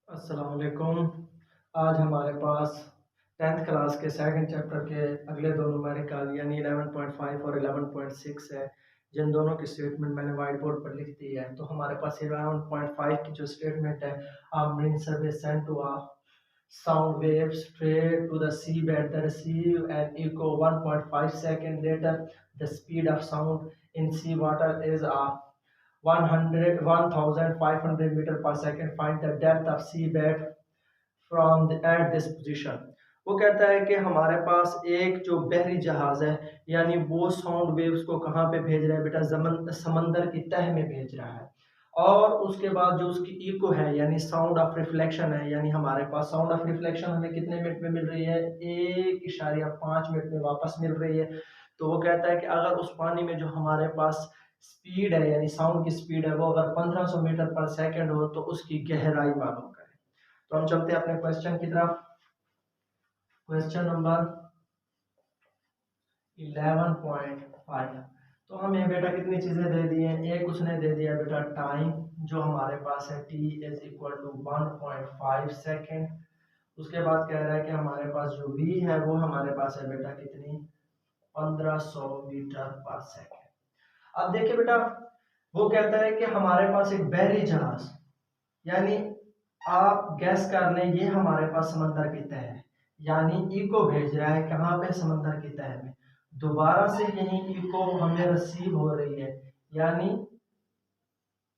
अस्सलाम वालेकुम। आज हमारे पास 10th क्लास के सेकंड चैप्टर के अगले दो न्यूमेरिकल यानी 11.5 और 11.6 है, जिन दोनों की स्टेटमेंट मैंने वाइट बोर्ड पर लिख दी है। तो हमारे पास 11.5 की जो स्टेटमेंट है, a marine survey sent to a sound wave straight to the seabed that receive an echo 1.5 second later. The speed of sound in sea water is a 1500 meter पर second. Find the depth of sea bed from at this position. वो कहता है कि हमारे पास एक जो बहरी जहाज है, यानी वो साउंड वेव्स को कहाँ पे भेज रहा है बेटा, समंदर की तह में भेज रहा है। और उसके बाद जो उसकी इको है यानी साउंड ऑफ रिफ्लेक्शन है, यानी हमारे पास साउंड ऑफ रिफ्लेक्शन हमें कितने मिनट में मिल रही है, 1.5 मिनट में वापस मिल रही है। तो वो कहता है कि अगर उस पानी में जो हमारे पास स्पीड है यानी साउंड की स्पीड है वो अगर 1500 मीटर पर सेकंड हो तो उसकी गहराई मालूम करें। तो हम चलते हैं अपने क्वेश्चन की तरफ। Question number 11.5। तो हमें बेटा कितनी चीजें दे दी हैं। एक उसने दे दिया बेटा टाइम, जो हमारे पास है t is equal to 1.5 second. उसके बाद कह रहा है कि हमारे पास जो v है वो हमारे पास है बेटा कितनी, 1500 मीटर पर सेकेंड। अब देखिए बेटा, वो कहता है कि हमारे पास एक बहरी जहाज, यानी आप गैस कर लें ये हमारे पास समंदर की तह है, यानी इको भेज रहा है कहाँ पे, समंदर की तह में। दोबारा से यही इको हमें रिसीव हो रही है, यानी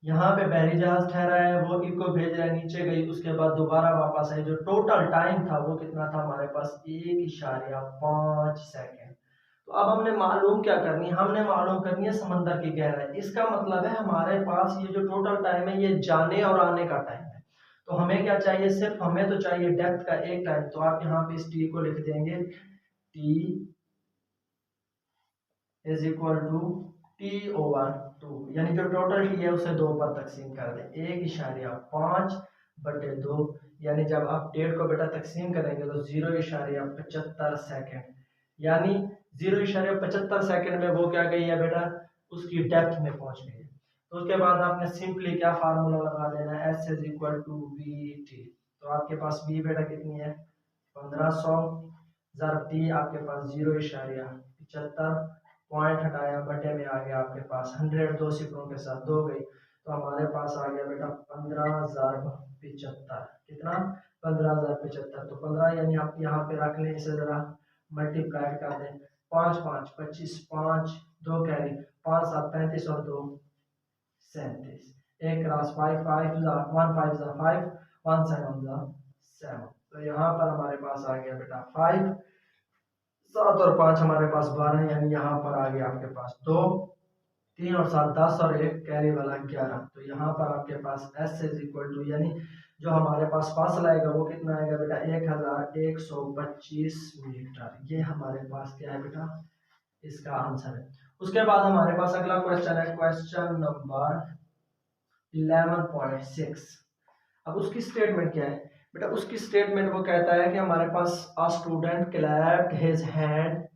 यहाँ पे बहरी जहाज ठहरा है, वो इको भेज रहा है, नीचे गई, उसके बाद दोबारा वापस आई। जो टोटल टाइम था वो कितना था हमारे पास, 1.5 सेकेंड। तो अब हमने मालूम क्या करनी है, हमने मालूम करनी है समंदर की गहराई। इसका मतलब है हमारे पास ये जो टोटल टाइम है ये जाने और आने का टाइम है। तो हमें क्या चाहिए, सिर्फ हमें तो चाहिए डेप्थ का एक टाइम। तो आप यहाँ पे इस टी को लिख देंगे, T is equal to T over two, यानी जो टोटल टी है उसे दो पर तकसीम कर दें, 1.5/2। यानी जब आप डेढ़ को बेटा तकसीम करेंगे तो 0.75 सेकेंड, यानी 0.75 सेकेंड में वो क्या गई है बेटा, उसकी डेप्थ में पहुंच गई है। तो उसके बाद आपने सिंपली क्या फार्मूला लगा देना है, S is equal to V T. तो आपके पास वी बेटा कितनी है, 1500 ज़रब टी आपके पास 0.75, पॉइंट हटाया बटे में आ गया आपके पास 100, दो सिफरों के साथ दो गई, तो हमारे पास आ गया बेटा 15,075। कितना, 15,075। तो 15 यानी आप यहाँ पे रख लें, इसे जरा मल्टीप्लाई कर दें, 5 5 25, 5 2 कैरी, 5 7 35 और 2 37, एक क्रॉस 5 5 1 5 5 1 7 7। तो यहाँ पर हमारे पास आ गया बेटा 5, 7 और 5 हमारे पास 12, यानी यहाँ पर आ गया आपके पास 2, 3 और 7 10 और एक कैरी वाला 11। तो यहाँ पर आपके पास s इज इक्वल टू, यानी जो हमारे पास फासला आएगा वो कितना आएगा बेटा, 1125 मीटर। ये हमारे पास क्या है बेटा, इसका आंसर है। उसके बाद हमारे पास अगला क्वेश्चन है, क्वेश्चन नंबर 11.6। अब उसकी स्टेटमेंट क्या है बेटा, उसकी स्टेटमेंट वो कहता है कि हमारे पास a student clapped his hand,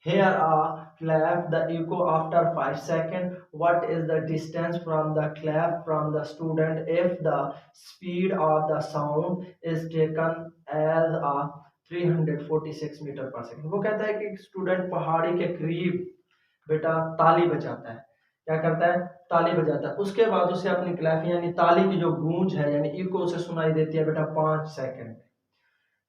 here a clap the echo after 5 seconds. What is the distance from the clap from the student if the speed of the sound is taken as a 346 metre पर second. वो कहता है कि student पहाड़ी के करीब बेटा ताली बजाता है, क्या करता है, ताली बजाता है। उसके बाद उसे अपनी क्लैप यानी ताली की जो गूंज है यानी इको उसे सुनाई देती है बेटा 5 सेकंड।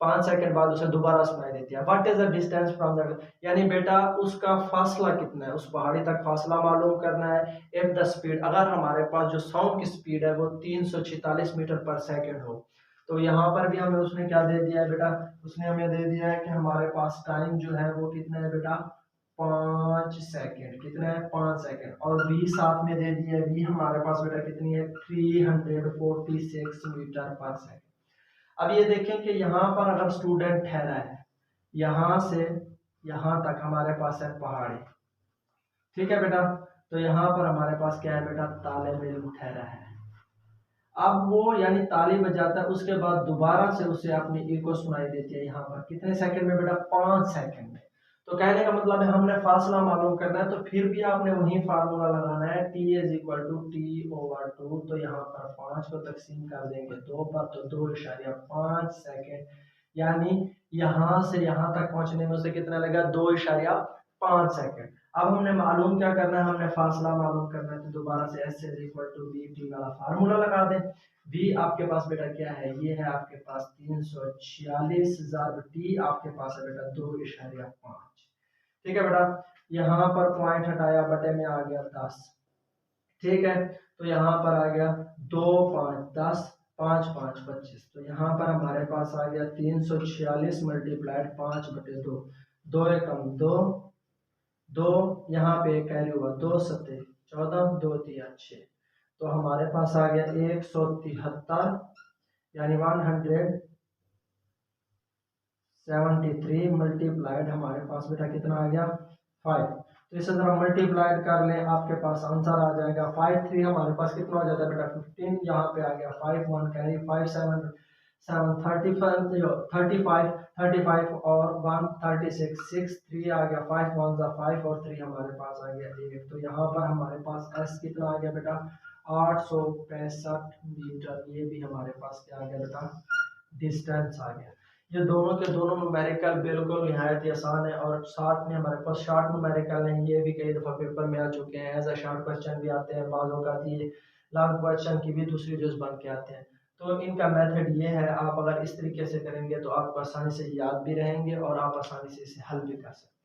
5 सेकंड बाद उसे दोबारा सुनाई देती है। What is the distance from the, यानी बेटा उसका फासला कितना है, उस पहाड़ी तक फासला मालूम करना है। इफ द स्पीड, अगर हमारे पास जो साउंड की स्पीड है वो 346 मीटर पर सेकंड हो। तो यहाँ पर भी हमें उसने क्या दे दिया है बेटा, उसने हमें दे दिया है कि हमारे पास टाइम जो है वो कितना है बेटा, 5 सेकंड। कितना है, 5 सेकंड। और v साथ में दे दिया है, v हमारे पास बेटा कितनी है, 346 मीटर पर सेकंड। अब ये देखें कि यहाँ पर अगर स्टूडेंट ठहरा है, यहाँ से यहाँ तक हमारे पास है पहाड़ी, ठीक है बेटा। तो यहाँ पर हमारे पास क्या है बेटा, ताले में ठहरा है। अब वो यानी ताली बजाता है, उसके बाद दोबारा से उसे अपनी इको सुनाई देती है यहाँ पर कितने सेकंड में बेटा, 5 सेकंड में। तो कहने का मतलब है हमने फासला मालूम करना है, तो फिर भी आपने वही फार्मूला लगाना है, t is equal to t/2। तो यहाँ पर 5 को तकसीम कर देंगे 2 पर, तो 2.5 सेकेंड, यानी यहाँ से यहाँ तक पहुंचने में उसे कितना लगा, 2.5 सेकेंड। अब हमने मालूम क्या करना है, हमने फासला मालूम करना है, तो दोबारा से s is equal to bt वाला फार्मूला लगा दें। v आपके पास बेटा क्या है, ये है आपके पास 346 ज़रब t आपके पास है बेटा 2.5। ठीक है बेटा, यहाँ पर पॉइंट हटाया, बटे में आ गया 10। ठीक है, तो यहाँ पर आ गया 2 5 10, 5 5 25। तो यहाँ पर हमारे पास आ गया 346 मल्टीप्लाइड 5/2, 2 एकम 2, 2 यहाँ पे कैरी हुआ, 2 सत्ते 14, 2 तिया 6। तो हमारे पास आ गया 173, यानी 173 मल्टीप्लाइड हमारे पास बेटा कितना आ गया 5। तो इसे जरा मल्टीप्लाइड कर लें, आपके पास आंसर आ जाएगा 5 3 हमारे पास कितना हो जाता है बेटा 15। यहाँ पे आ गया 5 1 कैरी 5 7 7 35 और 1 36 6 3 आ गया 5 1 5 और 3 हमारे पास आ गया 1। तो यहाँ पर हमारे पास s कितना आ गया बेटा 865 मीटर। ये भी हमारे पास क्या आ गया बेटा डिस्टेंस आ गया। ये दोनों के दोनों न्यूमेरिकल बिल्कुल निहायत ही आसान है, और साथ में हमारे पास शॉर्ट न्यूमेरिकल हैं, ये भी कई दफ़ा पेपर में आ चुके हैं, एज अ शॉर्ट क्वेश्चन भी आते हैं, बाज़ों का ये लॉन्ग क्वेश्चन की भी दूसरी जुज बन के आते हैं। तो इनका मेथड ये है, आप अगर इस तरीके से करेंगे तो आपको आसानी से याद भी रहेंगे और आप आसानी से इसे हल भी कर सकते हैं।